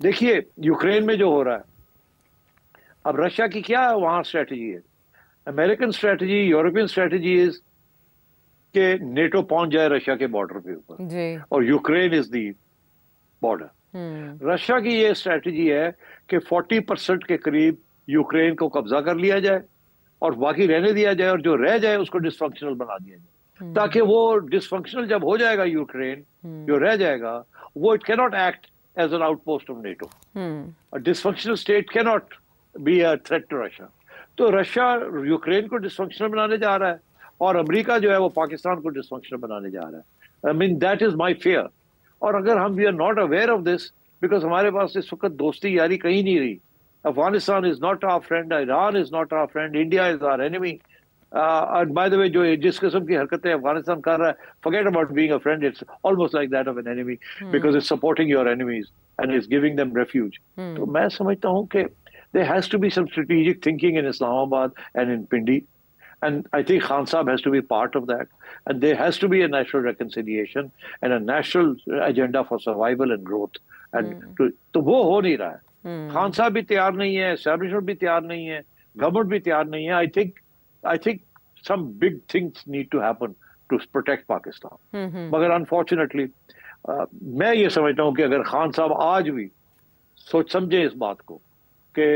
देखिए यूक्रेन में जो हो रहा है, अब रशिया की क्या वहां स्ट्रेटजी है? American strategy, European strategy is कि नेटो पहुंच जाए रशिया के बॉर्डर के ऊपर, जी। और Ukraine is the border. Russia की ये स्ट्रेटजी है कि 40% के करीब यूक्रेन को कब्जा कर लिया जाए और बाकी रहने दिया जाए, और जो रह जाए उसको डिसफंक्शनल बना दिया जाए, ताकि वो डिसफंक्शनल जब हो जाएगा यूक्रेन, जो रह जाएगा, वो it cannot act as an outpost of NATO. Dysfunctional state cannot be a threat to Russia. तो रशिया यूक्रेन को डिसफंक्शनल बनाने जा रहा है, और अमेरिका जो है वो पाकिस्तान को डिसफंक्शनल बनाने जा रहा है। I mean that is my fear. और अगर हम we are not aware of this, because हमारे पास इस वक्त दोस्ती यारी कहीं नहीं रही। Afghanistan is not our friend, Iran is not our friend, India is our enemy. And by the way, जो जिस किस्म की हरकतें अफगानिस्तान कर रहा है, forget about being a friend, it's almost like that of an enemy, because it's supporting your enemies and it's giving them refuge. तो मैं समझता हूँ कि there has to be some strategic thinking in Islamabad and in Pindi, and I think Khan Saab has to be part of that, and there has to be a national reconciliation and a national agenda for survival and growth, and तो वो हो नहीं रहा है। खान साहब भी तैयार नहीं है, एस्टैब्लिशमेंट भी तैयार नहीं है, गवर्नमेंट भी तैयार नहीं है। I think some big things need to happen to protect Pakistan. मगर unfortunately, मैं ये समझता हूँ कि अगर खान साहब आज भी सोच समझे इस बात को कि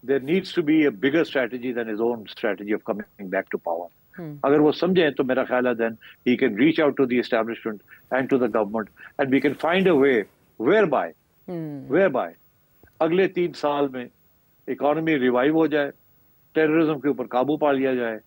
there needs to be a bigger strategy than his own strategy of coming back to power. अगर वो समझे तो मेरा ख्याल है then he can reach out to the establishment and to the government, and we can find a way whereby अगले 3 साल में इकोनॉमी रिवाइव हो जाए, टेररिज्म के ऊपर काबू पा लिया जाए,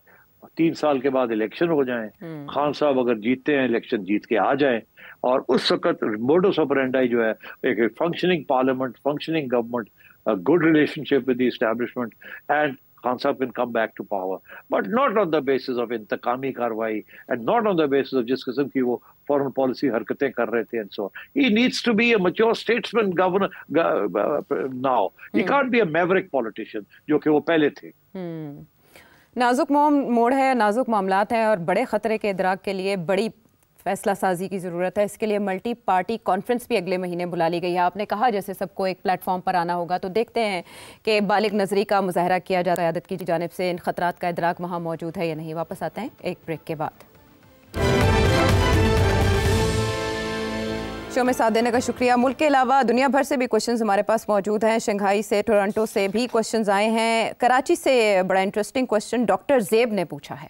3 साल के बाद इलेक्शन हो जाए, खान साहब अगर जीतते हैं इलेक्शन जीत के आ जाए, और उस वक्त मोडस ऑपरेंडाई जो है एक functioning parliament, functioning government, a good relationship with the establishment, and Khan Sahib can come back to power, but not on the basis of इंतकामी कार्रवाई, and not on the basis of जिस किस्म की वो foreign policy हरकतें कर रहे थे, and so on. He needs to be a mature statesman governor now. He can't be a maverick politician जो कि वो पहले थे। नाजुक मोड़ है, नाजुक मामलात हैं, और बड़े खतरे के इदराक के लिए बड़ी फैसला साजी की ज़रूरत है। इसके लिए मल्टी पार्टी कॉन्फ्रेंस भी अगले महीने बुला ली गई है। आपने कहा जैसे सबको एक प्लेटफॉर्म पर आना होगा, तो देखते हैं कि बालिग नज़री का मुजाहरा किया जाता है क़यादत की जानिब से, इन ख़तरात का इदराक वहाँ मौजूद है या नहीं। वापस आते हैं एक ब्रेक के बाद। शो में साथ देने का शुक्रिया। मुल्क के अलावा दुनिया भर से भी क्वेश्चंस हमारे पास मौजूद हैं। शंघाई से, टोरंटो से भी क्वेश्चंस आए हैं। कराची से बड़ा इंटरेस्टिंग क्वेश्चन डॉक्टर जेब ने पूछा है।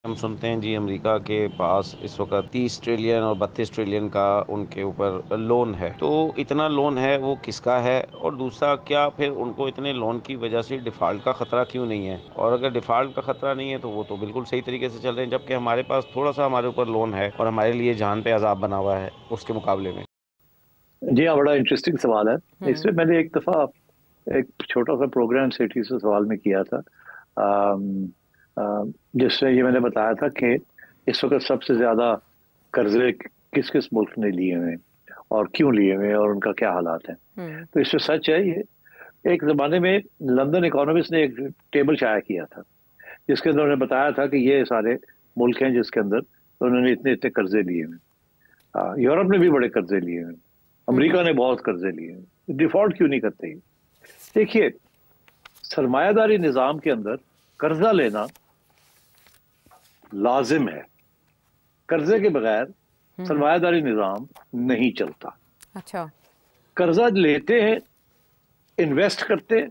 हम सुनते हैं जी अमेरिका के पास इस वक्त 30 ट्रिलियन और 32 ट्रिलियन का उनके ऊपर लोन है, तो इतना लोन है वो किसका है? और दूसरा, क्या फिर उनको इतने लोन की वजह से डिफ़ॉल्ट का ख़तरा क्यों नहीं है? और अगर डिफ़ॉल्ट का ख़तरा नहीं है तो वो तो बिल्कुल सही तरीके से चल रहे हैं, जबकि हमारे पास थोड़ा सा हमारे ऊपर लोन है और हमारे लिए जान पे अजाब बना हुआ है उसके मुकाबले में। जी हाँ, बड़ा इंटरेस्टिंग सवाल है। इसमें मैंने एक दफ़ा एक छोटा सा प्रोग्राम सिटी से सवाल में किया था, जिससे ये मैंने बताया था कि इस वक्त सबसे ज़्यादा कर्जे किस किस मुल्क ने लिए हुए हैं और क्यों लिए हुए हैं और उनका क्या हालात हैं। तो इसमें सच है, ये एक ज़माने में लंदन इकोनॉमिस्ट ने एक टेबल शाया किया था जिसके अंदर उन्होंने बताया था कि ये सारे मुल्क हैं जिसके अंदर उन्होंने इतने इतने कर्जे लिए हुए। यूरोप ने भी बड़े कर्जे लिए हुए, अमेरिका ने बहुत कर्जे लिए हैं। डिफॉल्ट क्यों नहीं करते? देखिए, सरमायादारी निज़ाम के अंदर कर्जा लेना लाजिम है। कर्जे के बगैर सरमायादारी निज़ाम नहीं चलता। अच्छा, कर्जा लेते हैं, इन्वेस्ट करते हैं,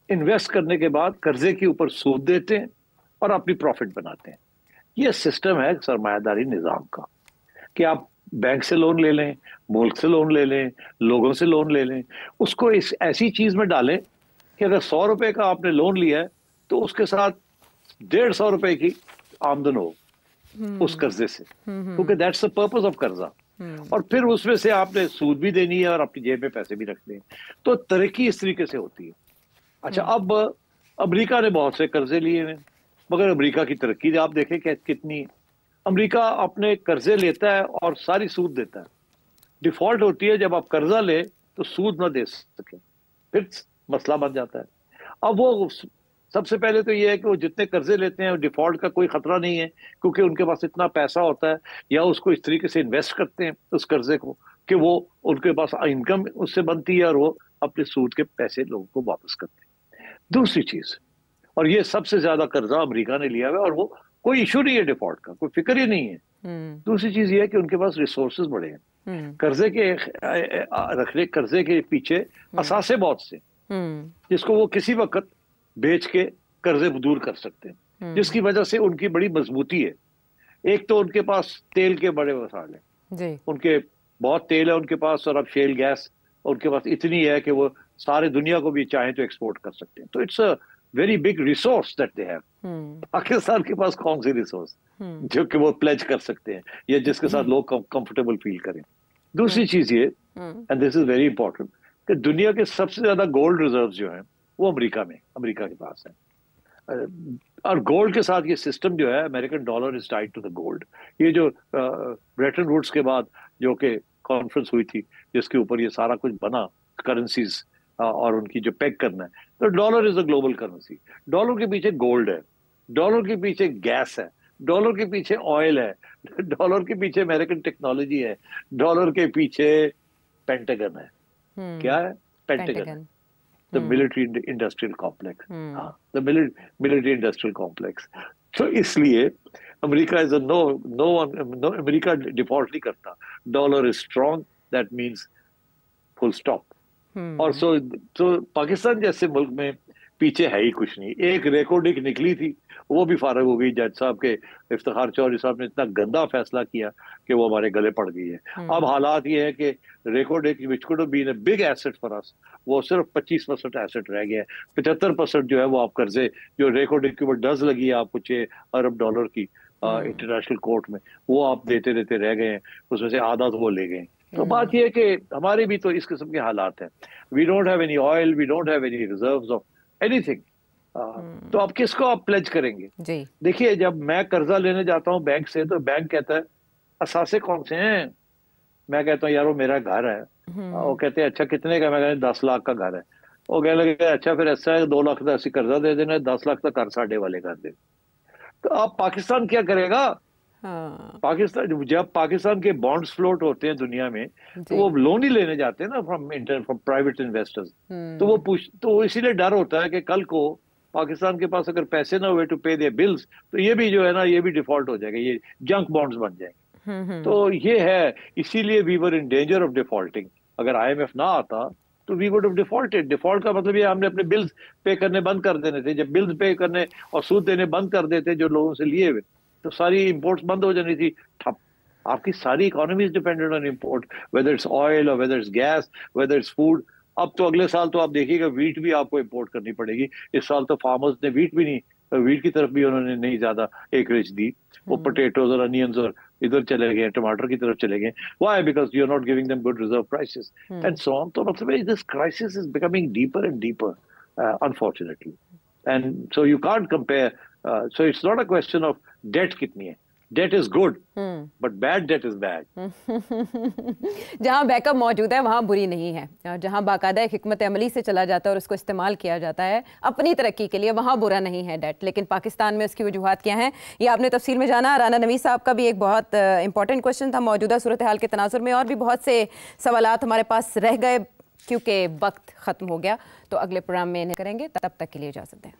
इन्वेस्ट करने के बाद कर्जे के ऊपर सूद देते हैं और अपनी प्रॉफिट बनाते हैं। यह सिस्टम है सरमायादारी निज़ाम का, कि आप बैंक से लोन ले लें, मुल्क से लोन ले लें, लोगों से लोन ले लें, उसको इस ऐसी चीज में डालें कि अगर 100 रुपए का आपने लोन लिया है तो उसके साथ 150 रुपए की आमदन हो उस कर्जे से, क्योंकि दैट्स द पर्पस ऑफ कर्जा। और फिर उसमें से आपने सूद भी देनी है और अपनी जेब में पैसे भी रखने हैं। तो तरक्की इस तरीके से होती है। अच्छा, अब अमेरिका ने बहुत से कर्जे लिए हैं, मगर अमेरिका की तरक्की आप देखें कि कितनी है। अमेरिका अपने कर्जे लेता है और सारी सूद देता है। डिफॉल्ट होती है जब आप कर्जा ले तो सूद ना दे सके, फिर मसला बन जाता है। अब वो सबसे पहले तो ये है कि वो जितने कर्जे लेते हैं डिफॉल्ट का कोई खतरा नहीं है, क्योंकि उनके पास इतना पैसा होता है, या उसको इस तरीके से इन्वेस्ट करते हैं उस कर्जे को कि वो उनके पास इनकम उससे बनती है और वो अपने सूद के पैसे लोगों को वापस करते हैं। दूसरी चीज, और ये सबसे ज्यादा कर्जा अमेरिका ने लिया हुआ है और वो कोई इशू नहीं है डिफॉल्ट का, कोई फिक्र ही नहीं है। दूसरी चीज ये है कि उनके पास रिसोर्सेज बड़े हैं। कर्जे के पीछे असासे बहुत से, जिसको वो किसी वक्त बेच के कर्जे दूर कर सकते हैं, जिसकी वजह से उनकी बड़ी मजबूती है। एक तो उनके पास तेल के बड़े वसाइल हैं, उनके बहुत तेल है उनके पास, और अब शेल गैस उनके पास इतनी है कि वो सारे दुनिया को भी चाहे तो एक्सपोर्ट कर सकते हैं। तो it's a very big resource that they have. Pakistan के पास कौन सी रिसोर्स जो कि वो प्लेज कर सकते हैं या जिसके साथ लोग कंफर्टेबल फील करें। दूसरी चीज ये, and this is very important, कि दुनिया के सबसे ज्यादा गोल्ड रिजर्व जो हैं वो अमेरिका के पास है। और गोल्ड के साथ ये सिस्टम जो है, American dollar is tied to the gold. ये जो ब्रेटन वुड्स के बाद जो कि कॉन्फ्रेंस हुई थी जिसके ऊपर ये सारा कुछ बना, करेंसीज और उनकी जो पेग करना है, तो dollar is a global currency. Dollar के पीछे गोल्ड है, डॉलर के पीछे गैस है, डॉलर के पीछे ऑयल है, डॉलर के पीछे अमेरिकन टेक्नोलॉजी है, डॉलर के पीछे पेंटागन है। क्या है? Pentagon, the military industrial complex, the military industrial complex। तो इसलिए America is no America default नहीं करता। Dollar is strong, that means full stop. और सो पाकिस्तान जैसे मुल्क में पीछे है ही कुछ नहीं। एक रेकॉर्डिंग निकली थी, वो भी फारग हो गई। जज साहब के इफ्तिखार चौधरी साहब ने इतना गंदा फैसला किया कि वो हमारे गले पड़ गई है। अब हालात ये है कि recording which could have been a big asset for us, वो सिर्फ 25% एसेट रह गया है। 75% जो है वो आप कर्जे, जो रेकॉर्डिंग के ऊपर डज लगी है आपको $6 अरब की इंटरनेशनल कोर्ट में, वो आप देते देते रह गए हैं, उसमें से आधा तो वो ले गए। तो बात यह है कि हमारे भी तो इस किस्म के हालात हैं। We don't have any oil, we don't have any reserves of anything. तो अब किसको आप प्लेज करेंगे? देखिए, जब मैं कर्जा लेने जाता हूँ बैंक से, तो बैंक कहता है असासे कौन से हैं? मैं कहता हूँ यार वो मेरा घर है। वो कहते हैं अच्छा कितने का? मैं कहता 10 लाख का घर है। वो कहने लगे अच्छा फिर ऐसा है 2 लाख का ऐसी कर्जा दे देना, 10 लाख का घर साढ़े वाले कर दे। तो अब पाकिस्तान क्या करेगा? पाकिस्तान, जब पाकिस्तान के बॉन्ड्स फ्लोट होते हैं दुनिया में, तो वो लोन ही लेने जाते हैं ना फ्रॉम प्राइवेट इन्वेस्टर्स। तो इसीलिए डर होता है कि कल को पाकिस्तान के पास अगर पैसे ना हुए टू पे देयर बिल्स, तो ये भी जो है ना, ये भी डिफॉल्ट हो जाएगा, ये जंक बॉन्ड्स बन जाएंगे। तो ये है, इसीलिए we were in danger of defaulting. अगर IMF ना आता तो we would have defaulted. Default का मतलब ये हमने अपने बिल्स पे करने बंद कर देने थे। जब बिल्स पे करने और सूद देने बंद कर देते जो लोगों से लिए हुए, तो सारी इंपोर्ट्स बंद हो जानी थी, ठप। आपकी सारी economy is dependent on import, whether it's oil और whether it's gas, whether it's food. अब तो अगले साल तो आप देखिएगा वीट भी आपको इंपोर्ट करनी पड़ेगी। इस साल तो फार्मर्स ने वीट भी नहीं, वीट की तरफ भी उन्होंने नहीं ज्यादा एकरेज दी। वो पोटैटोज और अनियंस और इधर चले गए, टमाटर की तरफ चले गए। Why? Because you are not giving them good reserve prices and so on. तो मतलब this crisis is becoming deeper and deeper, unfortunately. And so you can't compare. So it's not a question of debt कितनी है। Debt is good, but bad debt is bad. जहां backup मौजूद है वहां बुरी नहीं है। जहां बाकायदा हिकमत अमली से चला जाता है और उसको इस्तेमाल किया जाता है अपनी तरक्की के लिए, वहां बुरा नहीं है डेट। लेकिन पाकिस्तान में उसकी वजूहात क्या हैं, ये आपने तफसील में जाना। राना नवीद साहब का भी एक बहुत इंपॉर्टेंट क्वेश्चन था मौजूदा सूरत हाल के तनाजुर में, और भी बहुत से सवालात हमारे पास रह गए क्योंकि वक्त ख़त्म हो गया। तो अगले प्रोग्राम में इन्हें करेंगे, तब तक के लिए इजाज़त दें।